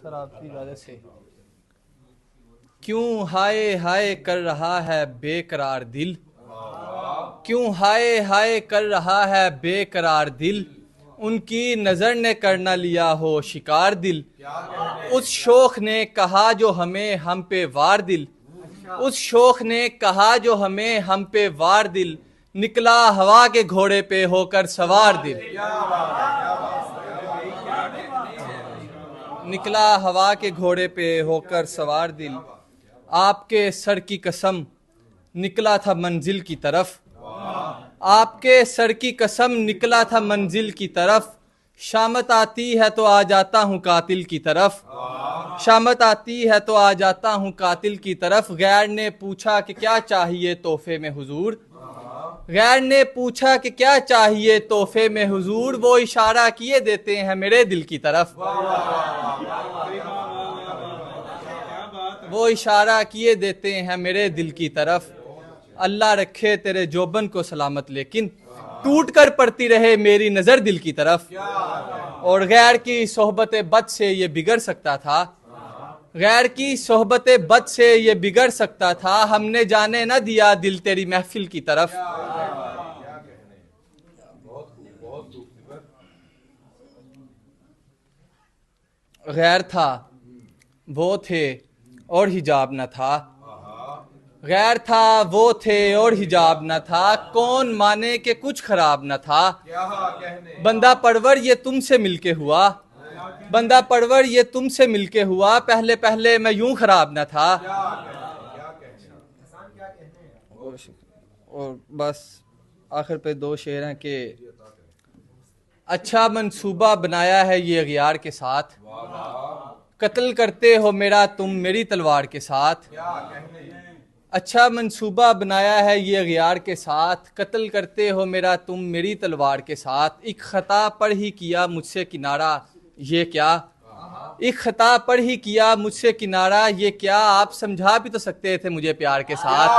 سر آپ کی اجازت سے کیوں ہائے ہائے کر رہا ہے بے قرار دل، کیوں ہائے ہائے کر رہا ہے بے قرار دل، ان کی نظر نے کر نہ لیا ہو شکار دل، اس شوخ نے کہا جو ہمیں ہم پہ وار دل، اس شوخ نے کہا جو ہمیں ہم پہ وار دل، نکلا ہوا کے گھوڑے پہ ہو کر سوار دل، نکلا ہوا کے گھوڑے پہ ہو کر سوار دل، آپ کے سر کی قسم نکلا تھا منزل کی طرف، آپ کے سر کی قسم نکلا تھا منزل کی طرف، شامت آتی ہے تو آ جاتا ہوں قاتل کی طرف، شامت آتی ہے تو آ جاتا ہوں قاتل کی طرف، غیر نے پوچھا کہ کیا چاہیے تحفے میں حضور، غیر نے پوچھا کہ کیا چاہیے تحفے میں حضور، وہ اشارہ کیے دیتے ہیں میرے دل کی طرف، وہ اشارہ کیے دیتے ہیں میرے دل کی طرف، اللہ رکھے تیرے جوبن کو سلامت لیکن ٹوٹ کر پڑتی رہے میری نظر دل کی طرف، اور غیر کی صحبت بد سے یہ بگڑ سکتا تھا، غیر کی صحبت بد سے یہ بگڑ سکتا تھا، ہم نے جانے نہ دیا دل تیری محفل کی طرف، غیر تھا وہ تھے اور حجاب نہ تھا، غیر تھا وہ تھے اور حجاب نہ تھا، کون مانے کہ کچھ خراب نہ تھا، بندہ پرور یہ تم سے مل کے ہوا، بندہ پرور یہ تم سے مل کے ہوا، پہلے پہلے میں یوں خراب نہ تھا، اور بس آخر پہ دو شعر ہیں کہ اچھا منصوبہ بنایا ہے یہ اغیار کے ساتھ، قتل کرتے ہو میرا تم میری تلوار کے ساتھ، اچھا منصوبہ بنایا ہے یہ اغیار کے ساتھ، قتل کرتے ہو میرا تم میری تلوار کے ساتھ، ایک خطا پر ہی کیا مجھ سے کنارہ یہ کیا، ایک خطا پر ہی کیا مجھ سے کنارہ یہ کیا، آپ سمجھا بھی تو سکتے تھے مجھے پیار کے ساتھ،